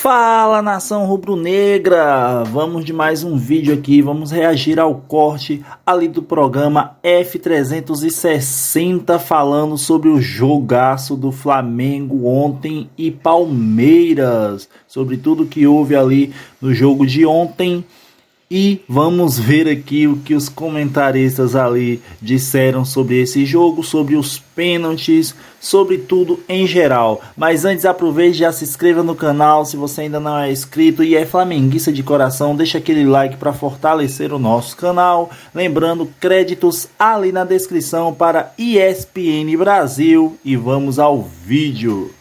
Fala, nação rubro-negra, vamos de mais um vídeo aqui, vamos reagir ao corte ali do programa F360 falando sobre o jogaço do Flamengo ontem e Palmeiras, sobre tudo que houve ali no jogo de ontem. E vamos ver aqui o que os comentaristas ali disseram sobre esse jogo, sobre os pênaltis, sobre tudo em geral. Mas antes, aproveite e já se inscreva no canal se você ainda não é inscrito e é flamenguista de coração. Deixa aquele like para fortalecer o nosso canal. Lembrando, créditos ali na descrição para ESPN Brasil. E vamos ao vídeo.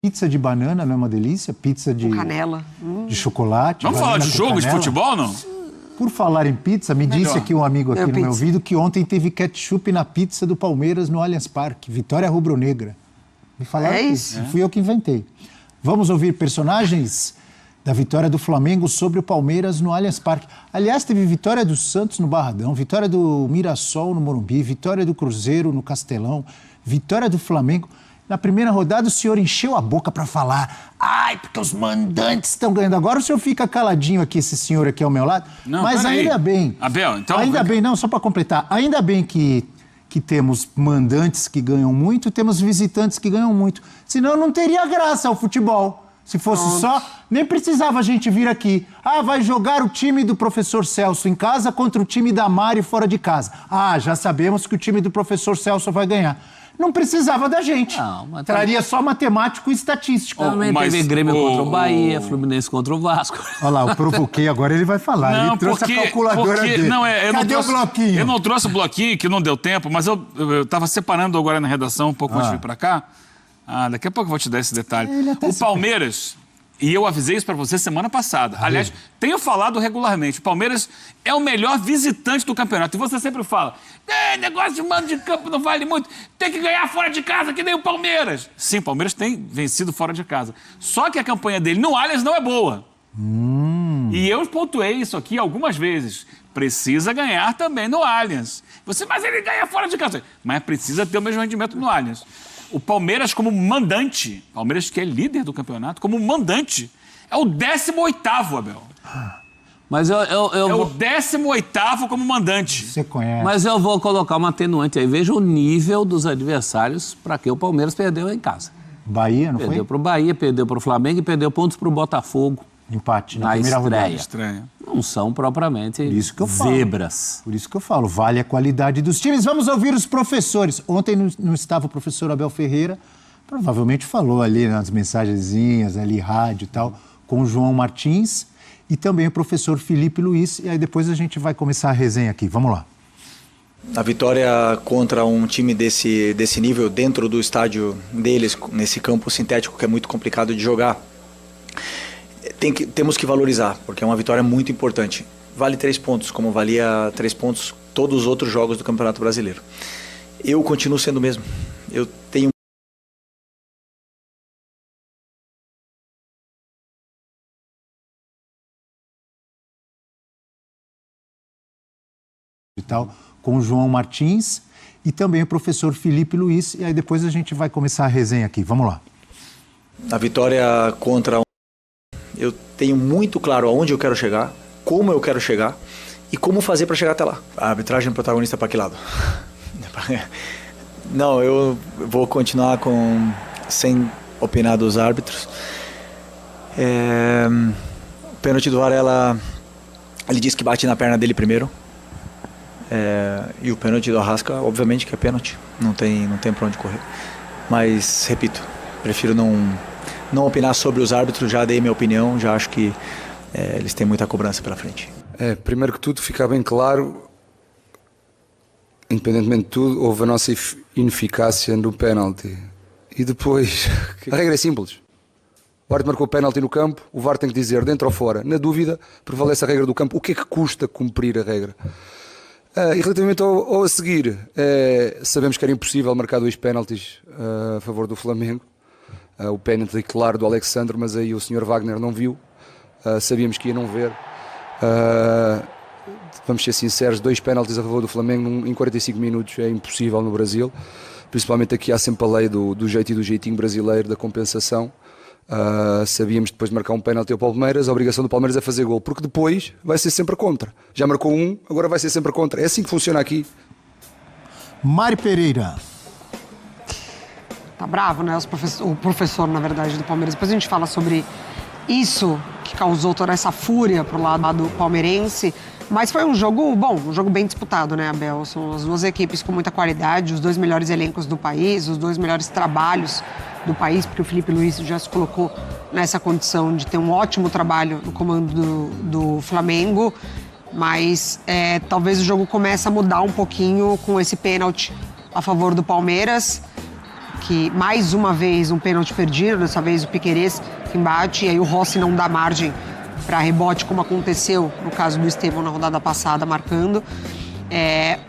Pizza de banana não é uma delícia? Pizza de canela. De chocolate. Vamos falar de jogo de futebol, não? Por falar em pizza, me disse aqui um amigo aqui no meu ouvido que ontem teve ketchup na pizza do Palmeiras no Allianz Parque. Vitória rubro-negra. Me falaram isso. Fui eu que inventei. Vamos ouvir personagens da vitória do Flamengo sobre o Palmeiras no Allianz Parque. Aliás, teve vitória do Santos no Barradão, vitória do Mirassol no Morumbi, vitória do Cruzeiro no Castelão, vitória do Flamengo. Na primeira rodada, o senhor encheu a boca para falar. Ai, porque os mandantes estão ganhando. Agora o senhor fica caladinho aqui, esse senhor aqui ao meu lado. Não, mas ainda bem. Abel, então... Ainda bem, não, só para completar. Ainda bem que temos mandantes que ganham muito, temos visitantes que ganham muito. Senão não teria graça o futebol. Se fosse só, nem precisava a gente vir aqui. Ah, vai jogar o time do professor Celso em casa contra o time da Mari fora de casa. Ah, já sabemos que o time do professor Celso vai ganhar. Não precisava da gente. Não, mas traria só matemático e estatístico. Também teve Grêmio contra o Bahia, Fluminense contra o Vasco. Olha lá, eu provoquei, agora ele vai falar. Não, ele trouxe a calculadora dele. Não, Cadê o bloquinho? Eu não trouxe o bloquinho, que não deu tempo, mas eu estava separando agora na redação, um pouco antes de vir para cá. Daqui a pouco eu vou te dar esse detalhe. O Palmeiras... E eu avisei isso para você semana passada. Aliás, tenho falado regularmente. O Palmeiras é o melhor visitante do campeonato. E você sempre fala, negócio de mando de campo não vale muito. Tem que ganhar fora de casa, que nem o Palmeiras. Sim, o Palmeiras tem vencido fora de casa. Só que a campanha dele no Allianz não é boa. E eu pontuei isso aqui algumas vezes. Precisa ganhar também no Allianz. Mas ele ganha fora de casa. Mas precisa ter o mesmo rendimento no Allianz. O Palmeiras como mandante, Palmeiras que é líder do campeonato, como mandante, é o 18º, Abel. Mas é o 18º como mandante. Você conhece. Mas eu vou colocar uma atenuante aí. Veja o nível dos adversários para que o Palmeiras perdeu em casa. Bahia, não foi? Perdeu para o Bahia, perdeu para o Flamengo e perdeu pontos para o Botafogo. Empate na primeira rodada. Estranha. Não são propriamente zebras. Por isso que eu falo, vale a qualidade dos times. Vamos ouvir os professores. Ontem não estava o professor Abel Ferreira, provavelmente falou ali nas mensagenzinhas, ali rádio e tal, com o João Martins e também o professor Felipe Luiz. E aí depois a gente vai começar a resenha aqui. Vamos lá. A vitória contra um time desse nível, dentro do estádio deles, nesse campo sintético que é muito complicado de jogar, temos que valorizar, porque é uma vitória muito importante. Vale 3 pontos, como valia 3 pontos todos os outros jogos do Campeonato Brasileiro. Eu continuo sendo o mesmo. Eu tenho e tal, com o João Martins e também o professor Felipe Luiz. E aí depois a gente vai começar a resenha aqui. Vamos lá. A vitória contra eu tenho muito claro aonde eu quero chegar, como eu quero chegar e como fazer para chegar até lá. A arbitragem é protagonista para que lado? Não, eu vou continuar sem opinar dos árbitros. O pênalti do Varela, ele disse que bate na perna dele primeiro. E o pênalti do Arrasca, obviamente que é pênalti, não tem para onde correr. Mas, repito, prefiro não opinar sobre os árbitros, já dei minha opinião, já acho que eles têm muita cobrança pela frente. Primeiro que tudo, ficar bem claro, independentemente de tudo, houve a nossa ineficácia no pênalti. E depois, a regra é simples. O árbitro marcou o pênalti no campo, o VAR tem que dizer dentro ou fora. Na dúvida, prevalece a regra do campo. O que é que custa cumprir a regra? E relativamente ao a seguir, sabemos que era impossível marcar 2 pênaltis a favor do Flamengo. O pênalti claro do Alexandre, mas aí o Sr. Wagner não viu, sabíamos que ia não ver. Vamos ser sinceros, 2 pênaltis a favor do Flamengo em 45 minutos é impossível no Brasil, principalmente aqui há sempre a lei do jeito e do jeitinho brasileiro da compensação. sabíamos depois de marcar um pênalti ao Palmeiras, a obrigação do Palmeiras é fazer gol, porque depois vai ser sempre contra. Já marcou um, agora vai ser sempre contra. É assim que funciona aqui. Mari Pereira. Tá bravo, né? O professor, na verdade, do Palmeiras. Depois a gente fala sobre isso que causou toda essa fúria pro lado palmeirense. Mas foi um jogo bom, um jogo bem disputado, né, Abel? São as duas equipes com muita qualidade, os dois melhores elencos do país, os dois melhores trabalhos do país, porque o Felipe Luiz já se colocou nessa condição de ter um ótimo trabalho no comando do Flamengo. Mas talvez o jogo comece a mudar um pouquinho com esse pênalti a favor do Palmeiras, que mais uma vez um pênalti perdido, dessa vez o Piquerez que embate, e aí o Rossi não dá margem para rebote, como aconteceu no caso do Estevão na rodada passada, marcando.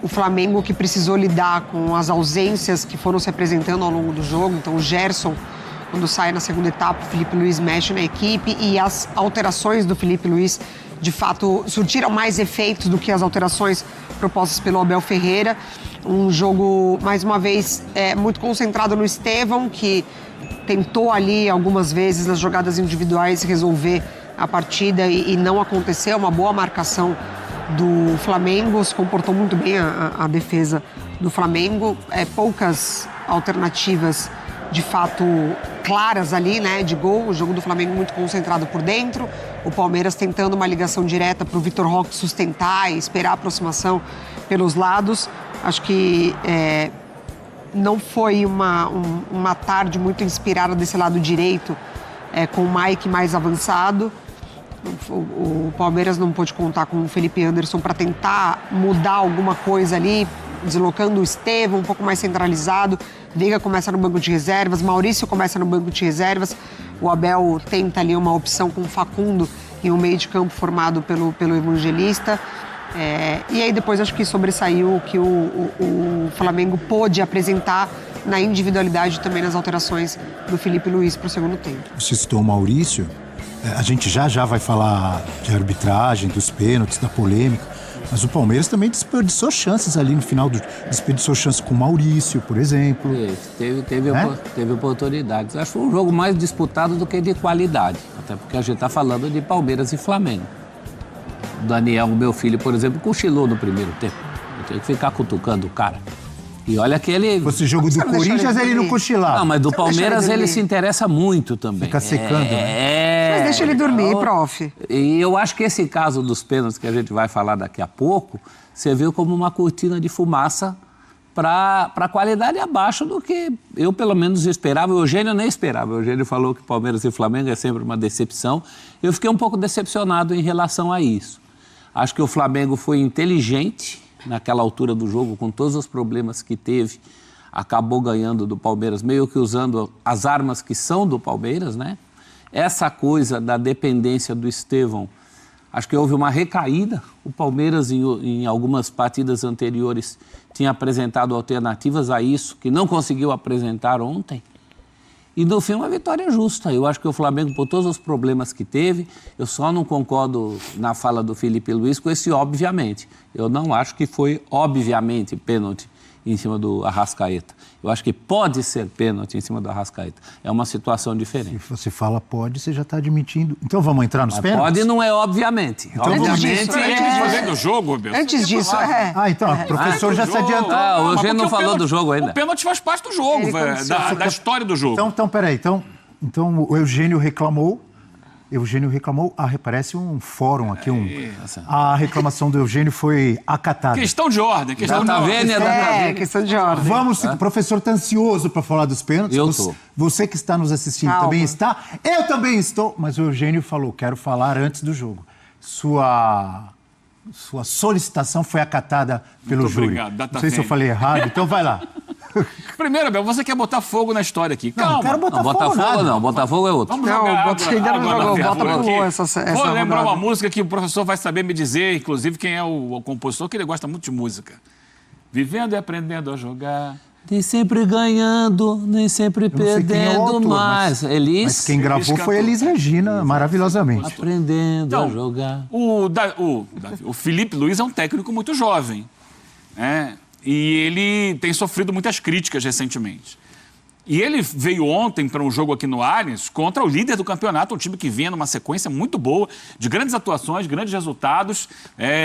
O Flamengo que precisou lidar com as ausências que foram se apresentando ao longo do jogo. Então o Gerson, quando sai na segunda etapa, o Felipe Luiz mexe na equipe, e as alterações do Felipe Luiz, de fato, surtiram mais efeitos do que as alterações propostas pelo Abel Ferreira. Um jogo, mais uma vez, muito concentrado no Estevão, que tentou ali algumas vezes nas jogadas individuais resolver a partida e não aconteceu. Uma boa marcação do Flamengo, se comportou muito bem a defesa do Flamengo. Poucas alternativas de fato claras ali, né, de gol. O jogo do Flamengo muito concentrado por dentro. O Palmeiras tentando uma ligação direta para o Vitor Roque sustentar e esperar a aproximação pelos lados. Acho que não foi uma tarde muito inspirada desse lado direito, com o Mike mais avançado. O Palmeiras não pôde contar com o Felipe Anderson para tentar mudar alguma coisa ali, deslocando o Estevão um pouco mais centralizado. Veiga começa no banco de reservas, Maurício começa no banco de reservas. O Abel tenta ali uma opção com o Facundo em um meio de campo formado pelo Evangelista. E aí depois acho que sobressaiu o que o Flamengo pôde apresentar na individualidade, também nas alterações do Felipe Luiz para o segundo tempo. Você citou o Maurício. A gente já vai falar de arbitragem, dos pênaltis, da polêmica, mas o Palmeiras também desperdiçou chances ali no final, desperdiçou chances com o Maurício, por exemplo. Teve oportunidades. Acho que foi um jogo mais disputado do que de qualidade, até porque a gente está falando de Palmeiras e Flamengo. O Daniel, o meu filho, por exemplo, cochilou no primeiro tempo. Eu tenho que ficar cutucando o cara. E olha que ele... Fosse jogo do Corinthians, ele não cochilava. Não, mas do Palmeiras ele se interessa muito também. Fica secando, né? Mas deixa ele dormir, prof. E eu acho que esse caso dos pênaltis, que a gente vai falar daqui a pouco, você viu como uma cortina de fumaça para a qualidade abaixo do que eu, pelo menos, esperava. O Eugênio nem esperava. O Eugênio falou que Palmeiras e Flamengo é sempre uma decepção. Eu fiquei um pouco decepcionado em relação a isso. Acho que o Flamengo foi inteligente naquela altura do jogo, com todos os problemas que teve, acabou ganhando do Palmeiras, meio que usando as armas que são do Palmeiras, né? Essa coisa da dependência do Estevão, acho que houve uma recaída. O Palmeiras, em algumas partidas anteriores, tinha apresentado alternativas a isso, que não conseguiu apresentar ontem. E, no fim, uma vitória justa. Eu acho que o Flamengo, por todos os problemas que teve, eu só não concordo na fala do Felipe Luiz com esse obviamente. Eu não acho que foi, obviamente, pênalti em cima do Arrascaeta. Eu acho que pode ser pênalti em cima do Arrascaeta. É uma situação diferente. Se você fala pode, você já está admitindo. Então vamos entrar nos pênaltis? Pode não é obviamente. Então, obviamente do jogo, Abel. Antes disso, então, o professor já se adiantou. O Eugênio não falou do jogo ainda. O pênalti faz parte do jogo, da história do jogo. Então, peraí. Então, o Eugênio reclamou. Parece um fórum aqui. A reclamação do Eugênio foi acatada. Questão de ordem. Questão de ordem. Vamos, o professor está ansioso para falar dos pênaltis. Eu estou. Você que está nos assistindo também está. Eu também estou. Mas o Eugênio falou, quero falar antes do jogo. Sua solicitação foi acatada pelo júri. Obrigado, não sei se eu falei errado, então vai lá. Primeiro, Abel, você quer botar fogo na história aqui. Calma. Não quero botar fogo nada. Não, Botafogo é outro. Vamos jogar ainda não jogou, Bota pulou essa Vou lembrar rodada. uma música que o professor vai saber me dizer, inclusive quem é o compositor, que ele gosta muito de música. Vivendo e aprendendo a jogar. Nem sempre ganhando, nem sempre perdendo mais. Mas quem gravou foi Elis Regina, maravilhosamente. Aprendendo a jogar. O Felipe Luiz é um técnico muito jovem, né? E ele tem sofrido muitas críticas recentemente. E ele veio ontem para um jogo aqui no Allianz contra o líder do campeonato, um time que vinha numa sequência muito boa, de grandes atuações, grandes resultados,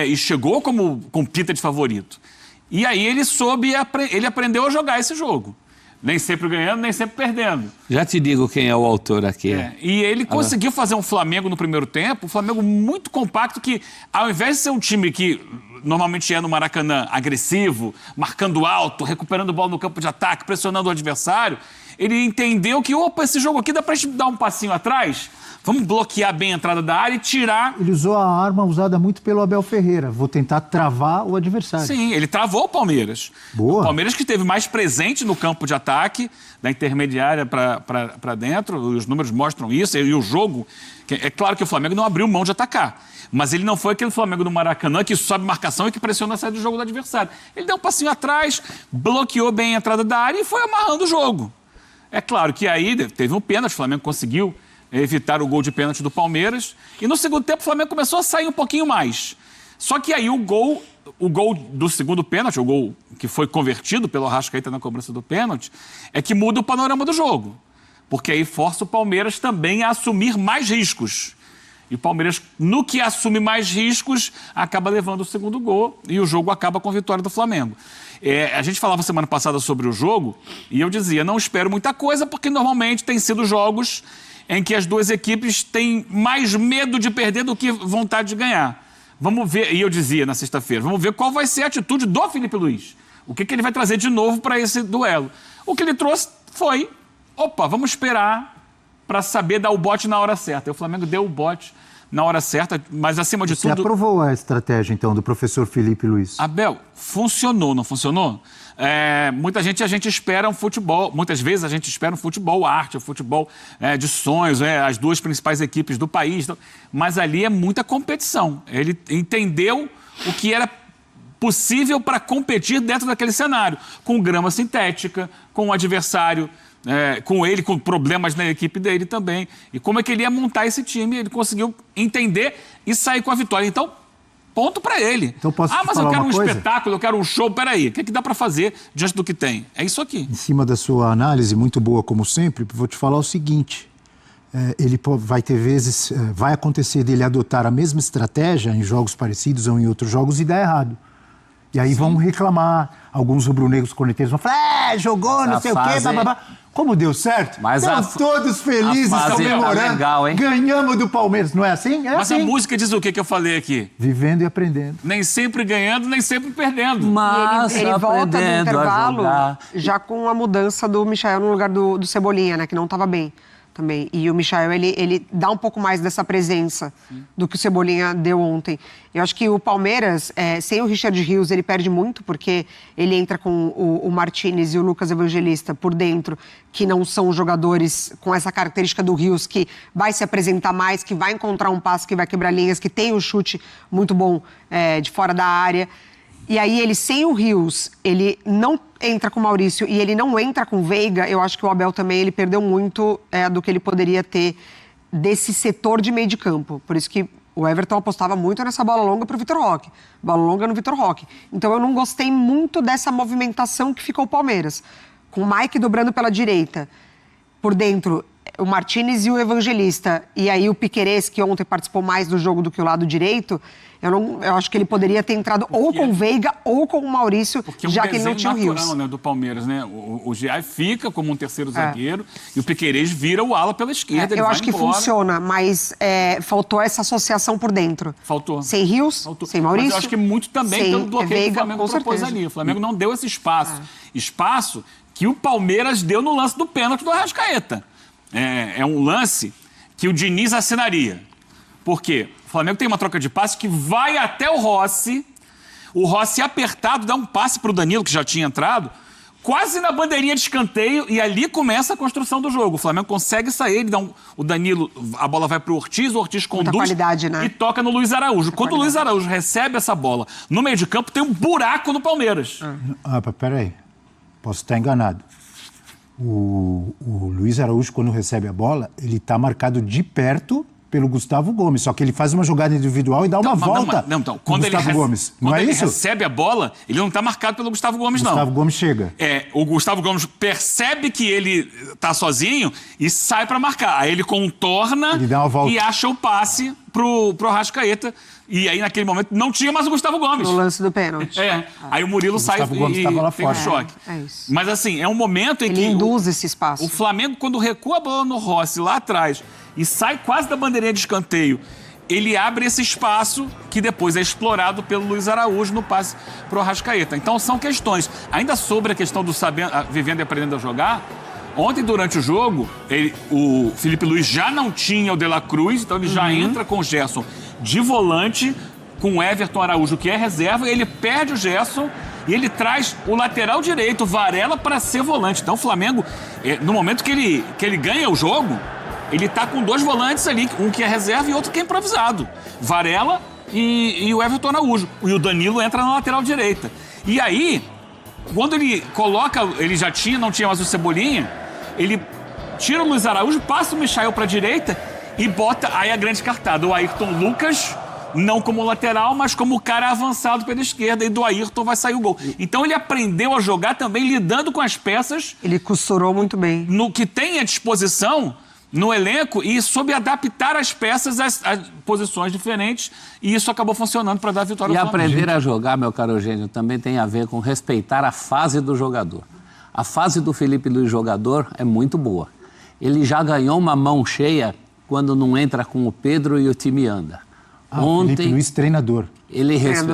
e chegou com pinta de favorito. E aí ele aprendeu a jogar esse jogo. Nem sempre ganhando, nem sempre perdendo. Já te digo quem é o autor aqui. E ele conseguiu fazer um Flamengo no primeiro tempo, um Flamengo muito compacto, que ao invés de ser um time que normalmente é no Maracanã, agressivo, marcando alto, recuperando bola no campo de ataque, pressionando o adversário, ele entendeu que, opa, esse jogo aqui dá pra gente dar um passinho atrás, vamos bloquear bem a entrada da área e tirar... Ele usou a arma usada muito pelo Abel Ferreira, vou tentar travar o adversário. Sim, ele travou o Palmeiras. Boa. O Palmeiras que esteve mais presente no campo de ataque, da intermediária para dentro, os números mostram isso, e o jogo... É claro que o Flamengo não abriu mão de atacar, mas ele não foi aquele Flamengo do Maracanã que sobe marcação e que pressiona a saída do jogo do adversário. Ele deu um passinho atrás, bloqueou bem a entrada da área e foi amarrando o jogo. É claro que aí teve um pênalti, o Flamengo conseguiu evitar o gol de pênalti do Palmeiras, e no segundo tempo o Flamengo começou a sair um pouquinho mais. Só que aí o gol do segundo pênalti, o gol que foi convertido pelo Arrascaeta na cobrança do pênalti, é que muda o panorama do jogo. Porque aí força o Palmeiras também a assumir mais riscos. E o Palmeiras, no que assume mais riscos, acaba levando o segundo gol e o jogo acaba com a vitória do Flamengo. A gente falava semana passada sobre o jogo e eu dizia, não espero muita coisa, porque normalmente tem sido jogos em que as duas equipes têm mais medo de perder do que vontade de ganhar. Vamos ver, e eu dizia na sexta-feira, vamos ver qual vai ser a atitude do Felipe Luiz. O que ele vai trazer de novo para esse duelo. O que ele trouxe foi, vamos esperar para saber dar o bote na hora certa. E o Flamengo deu o bote na hora certa, mas acima de tudo... Você aprovou a estratégia, então, do professor Felipe Luiz? Abel, funcionou, não funcionou? Muita gente espera um futebol, muitas vezes a gente espera um futebol arte, um futebol de sonhos, as duas principais equipes do país, mas ali é muita competição. Ele entendeu o que era possível para competir dentro daquele cenário, com grama sintética, com o adversário, com ele, com problemas na equipe dele também. E como é que ele ia montar esse time, ele conseguiu entender e sair com a vitória. Então, ponto para ele. Então, posso te mas falar eu quero uma um coisa? Espetáculo, eu quero um show. Peraí, o que dá para fazer diante do que tem? É isso aqui. Em cima da sua análise, muito boa como sempre, vou te falar o seguinte. Ele vai ter vezes, vai acontecer dele adotar a mesma estratégia em jogos parecidos ou em outros jogos e dar errado. E aí vão reclamar, alguns rubro-negros corneteiros vão falar, jogou, não sei o quê, bababá. Como deu certo? Mas estão todos felizes, comemorando. Tá legal, hein? Ganhamos do Palmeiras, não é assim? Mas assim. a música diz o que eu falei aqui? Vivendo e aprendendo. Nem sempre ganhando, nem sempre perdendo. Mas ele volta no intervalo já com a mudança do Michael no lugar do Cebolinha, né? Que não estava bem também. E o Michael, ele dá um pouco mais dessa presença do que o Cebolinha deu ontem. Eu acho que o Palmeiras, sem o Richard Rios, ele perde muito, porque ele entra com o Martínez e o Lucas Evangelista por dentro, que não são jogadores com essa característica do Rios, que vai se apresentar mais, que vai encontrar um passe, que vai quebrar linhas, que tem um chute muito bom de fora da área. E aí ele, sem o Rios, ele não entra com o Maurício e ele não entra com o Veiga. Eu acho que o Abel também, ele perdeu muito do que ele poderia ter desse setor de meio de campo. Por isso que o Everton apostava muito nessa bola longa para o Vitor Roque. Bola longa no Vitor Roque. Então eu não gostei muito dessa movimentação que ficou o Palmeiras. Com o Mike dobrando pela direita, por dentro o Martínez e o Evangelista, e aí o Piquerez, que ontem participou mais do jogo do que o lado direito, eu acho que ele poderia ter entrado ou com o Veiga ou com o Maurício, já que ele não tinha o Rios. Natural, né, do Palmeiras, né? O Giai fica como um terceiro zagueiro e o Piquerez vira o ala pela esquerda. Eu acho que funciona, mas faltou essa associação por dentro. Faltou. Sem Rios, sem Maurício. Mas eu acho que muito também pelo bloqueio Veiga, que o Flamengo propôs ali. O Flamengo não deu esse espaço. Espaço que o Palmeiras deu no lance do pênalti do Arrascaeta. É um lance que o Diniz assinaria. Por quê? O Flamengo tem uma troca de passe que vai até o Rossi apertado dá um passe para o Danilo, que já tinha entrado, quase na bandeirinha de escanteio, e ali começa a construção do jogo. O Flamengo consegue sair, o Danilo, a bola vai para o Ortiz conduz qualidade, né? E toca no Luiz Araújo. Quando o Luiz Araújo recebe essa bola no meio de campo, tem um buraco no Palmeiras. Peraí, posso estar enganado. O Luiz Araújo, quando recebe a bola, ele está marcado de perto pelo Gustavo Gomes, só que ele faz uma jogada individual e dá uma volta então, quando ele Gomes. Não quando é ele isso? recebe a bola, ele não está marcado pelo Gustavo Gomes, não. Gustavo Gomes chega. O Gustavo Gomes percebe que ele está sozinho e sai para marcar. Aí ele contorna ele dá uma volta. E acha o passe pro Arrascaeta. E aí, naquele momento, não tinha mais o Gustavo Gomes. No lance do pênalti. Aí o Murilo sai e tem um choque. É isso. Mas assim, é um momento em que... Ele induz esse espaço. O Flamengo, quando recua a bola no Rossi, lá atrás, e sai quase da bandeirinha de escanteio, ele abre esse espaço que depois é explorado pelo Luiz Araújo no passe pro Arrascaeta. Então, são questões. Ainda sobre a questão do vivendo e aprendendo a jogar, ontem, durante o jogo, o Felipe Luiz já não tinha o De La Cruz, então ele já entra com o Gerson de volante, com o Everton Araújo, que é reserva, ele perde o Gerson e ele traz o lateral direito, o Varela, para ser volante. Então o Flamengo, no momento que ele ganha o jogo, ele está com 2 volantes ali, um que é reserva e outro que é improvisado. Varela e o Everton Araújo. E o Danilo entra na lateral direita. E aí, quando ele coloca, ele já não tinha mais o Cebolinha, ele tira o Luiz Araújo, passa o Michael para a direita e bota aí a grande cartada. O Ayrton Lucas, não como lateral, mas como cara avançado pela esquerda, e do Ayrton vai sair o gol. Então ele aprendeu a jogar também lidando com as peças. Ele costurou muito bem. No que tem à disposição no elenco e soube adaptar as peças a posições diferentes, e isso acabou funcionando para dar a vitória ao Flamengo. E aprender a jogar, meu caro Eugênio, também tem a ver com respeitar a fase do jogador. A fase do Felipe Luiz jogador é muito boa. Ele já ganhou uma mão cheia quando não entra com o Pedro e o time anda. Ontem, Felipe Luiz, treinador.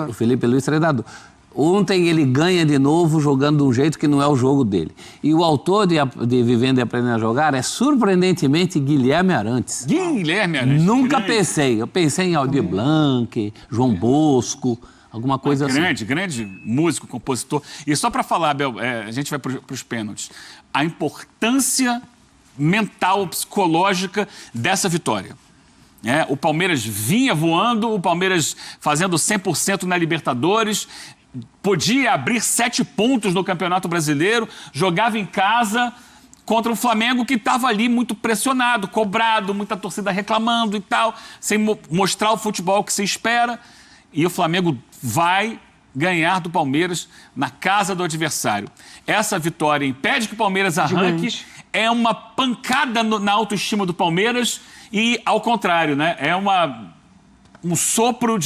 O Felipe Luiz, treinador. Ontem ele ganha de novo jogando de um jeito que não é o jogo dele. E o autor de Vivendo e Aprendendo a Jogar é, surpreendentemente, Guilherme Arantes. Guilherme Arantes. Nunca pensei. Eu pensei em Aldir Blanc, João Bosco, alguma coisa assim. Grande músico, compositor. E só para falar, Abel, a gente vai para os pênaltis. A importância mental, psicológica dessa vitória. O Palmeiras vinha voando, o Palmeiras fazendo 100% na Libertadores, podia abrir 7 pontos no Campeonato Brasileiro, jogava em casa contra um Flamengo que estava ali muito pressionado, cobrado, muita torcida reclamando e tal, sem mostrar o futebol que se espera. E o Flamengo vai ganhar do Palmeiras na casa do adversário. Essa vitória impede que o Palmeiras arranque, é uma pancada na autoestima do Palmeiras e, ao contrário, né? É um sopro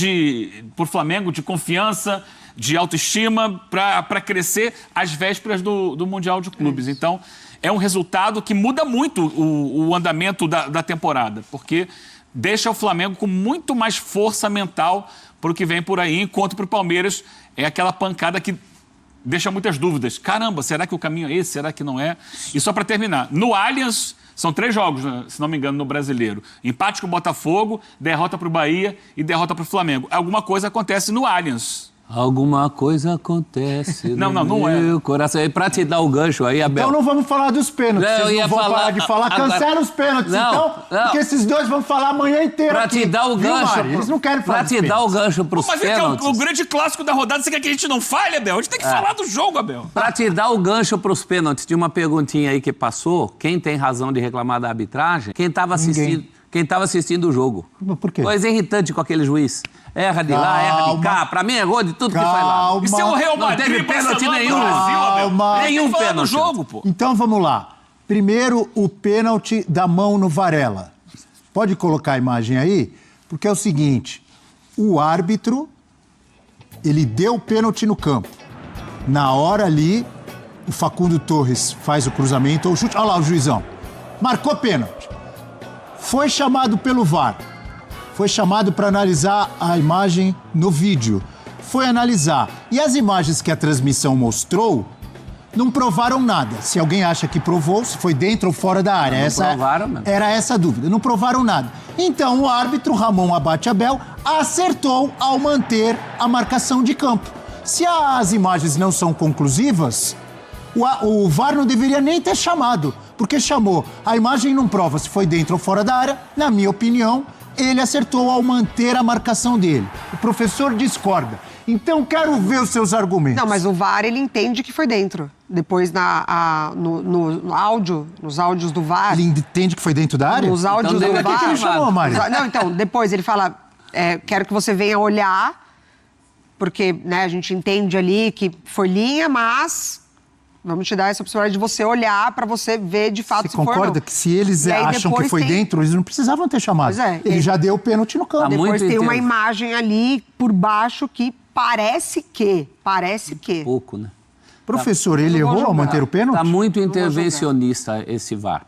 pro Flamengo de confiança, de autoestima para crescer às vésperas do Mundial de Clubes. Então, é um resultado que muda muito o andamento da temporada, porque deixa o Flamengo com muito mais força mental para o que vem por aí, enquanto para o Palmeiras é aquela pancada que deixa muitas dúvidas. Caramba, será que o caminho é esse? Será que não é? E só para terminar, no Allianz, são 3 jogos, se não me engano, no Brasileiro. Empate com o Botafogo, derrota para o Bahia e derrota para o Flamengo. Alguma coisa acontece no Allianz. Alguma coisa acontece não no meu coração. E pra te dar o gancho aí, Abel... Então não vamos falar dos pênaltis. Vocês não vão parar de falar. Cancela os pênaltis, então. Porque esses dois vão falar a manhã inteira pra aqui. Te dar o gancho... Eles não querem falar Pra te dar o gancho pros pênaltis. Mas é o grande clássico da rodada. Você quer que a gente não fale, Abel? A gente tem que falar do jogo, Abel. Pra te dar o gancho pros pênaltis, de uma perguntinha aí que passou. Quem tem razão de reclamar da arbitragem? Quem estava assistindo o jogo. Por quê? Coisa irritante com aquele juiz. Erra de lá, erra de cá. Pra mim, errou de tudo que faz lá. Isso é o Real Madrid. Não teve pênalti nenhum. Nenhum pênalti. Jogo, pô. Então, vamos lá. Primeiro, o pênalti da mão no Varela. Pode colocar a imagem aí? Porque é o seguinte, o árbitro, ele deu o pênalti no campo. Na hora ali, o Facundo Torres faz o cruzamento ou o chute. Olha lá o juizão. Marcou pênalti. Foi chamado pelo VAR. Foi chamado para analisar a imagem no vídeo. Foi analisar. E as imagens que a transmissão mostrou não provaram nada. Se alguém acha que provou, se foi dentro ou fora da área. Era essa a dúvida. Não provaram nada. Então o árbitro Ramon Abate Abel acertou ao manter a marcação de campo. Se as imagens não são conclusivas, o VAR não deveria nem ter chamado, porque chamou. A imagem não prova se foi dentro ou fora da área. Na minha opinião, ele acertou ao manter a marcação dele. O professor discorda. Então, quero ver os seus argumentos. Não, mas o VAR, ele entende que foi dentro. Depois no áudio, nos áudios do VAR. Ele entende que foi dentro da área? Nos áudios então, do VAR. Que ele chamou, Mário? Não, então, depois ele fala, quero que você venha olhar, porque né, a gente entende ali que foi linha, mas vamos te dar essa possibilidade de você olhar para você ver de fato você se foi ou não. concorda que se eles acham que foi dentro, eles não precisavam ter chamado. Ele já deu o pênalti no campo. Depois tem uma imagem ali por baixo que parece que. Pouco, né? Professor, ele errou ao manter o pênalti? Está muito intervencionista esse VAR.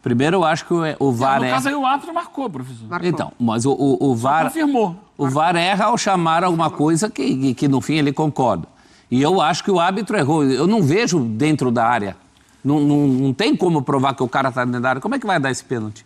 Primeiro, eu acho que o VAR no caso aí o árbitro marcou, professor. Marcou. Então, mas o VAR... confirmou. O VAR erra ao chamar alguma coisa que no fim ele concorda. E eu acho que o árbitro errou. Eu não vejo dentro da área. Não tem como provar que o cara está dentro da área. Como é que vai dar esse pênalti?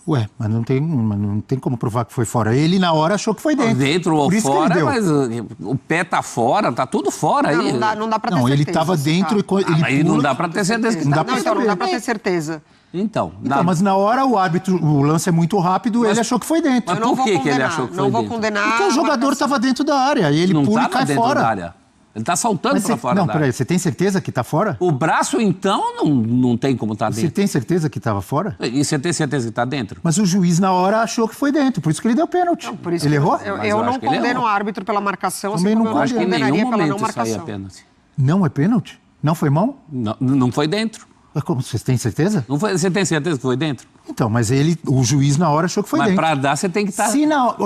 Ué, mas não tem como provar que foi fora. Ele, na hora, achou que foi dentro. Dentro ou fora, mas o pé tá fora, tá tudo fora. Não, aí. Não dá pra ter certeza. Não, ele estava dentro e ele aí não dá pra ter certeza que não dá pra ter certeza. Então, mas na hora o lance é muito rápido, ele achou que foi dentro. Mas por que ele achou que foi dentro? Não vou condenar. Porque o jogador estava dentro da área e ele pula e cai fora. Da área. Ele está saltando para fora da área. Peraí, você tem certeza que está fora? O braço, então, não tem como estar dentro. Você tem certeza que estava fora? E você tem certeza que está dentro? Mas o juiz, na hora, achou que foi dentro, por isso que ele deu pênalti. Ele errou? Eu não condeno o árbitro pela marcação, também assim não como eu acho que em nenhum condenaria pela não momento saía marcação. pênalti. Não é pênalti? Não foi mão? Não foi dentro. Mas como, você tem certeza? Não foi, você tem certeza que foi dentro? Então, mas o juiz na hora achou que foi dentro. Mas para dar você tem que estar...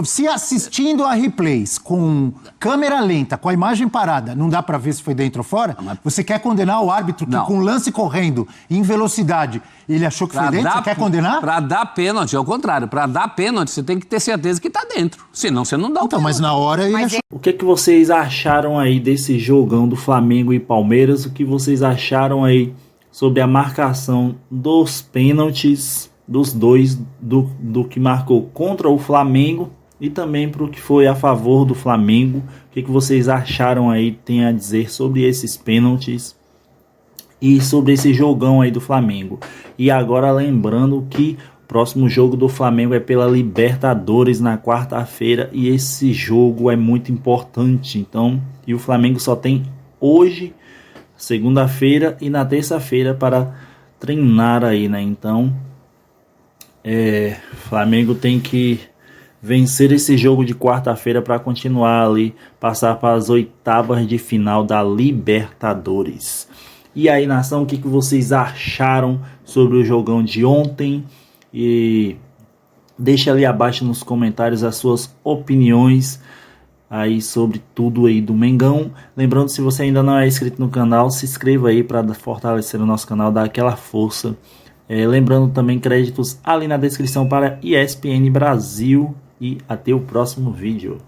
Se assistindo a replays com câmera lenta, com a imagem parada, não dá para ver se foi dentro ou fora, você quer condenar o árbitro que com o lance correndo em velocidade, ele achou que foi dentro? Você quer condenar? Para dar pênalti, é o contrário. Para dar pênalti, você tem que ter certeza que está dentro. Senão você não dá o pênalti. Mas na hora ele achou... O que vocês acharam aí desse jogão do Flamengo e Palmeiras? O que vocês acharam aí sobre a marcação dos pênaltis dos dois, do que marcou contra o Flamengo e também para o que foi a favor do Flamengo? O que vocês acharam aí, tem a dizer sobre esses pênaltis e sobre esse jogão aí do Flamengo? E agora lembrando que o próximo jogo do Flamengo é pela Libertadores na quarta-feira e esse jogo é muito importante. Então, e o Flamengo só tem hoje, segunda-feira e na terça-feira para treinar aí, né? Então, Flamengo tem que vencer esse jogo de quarta-feira para continuar ali, passar para as oitavas de final da Libertadores. E aí, nação, o que vocês acharam sobre o jogão de ontem? E deixa ali abaixo nos comentários as suas opiniões aí sobre tudo aí do Mengão. Lembrando, se você ainda não é inscrito no canal, se inscreva aí para fortalecer o nosso canal, dar aquela força. Lembrando também, créditos ali na descrição para ESPN Brasil. E até o próximo vídeo.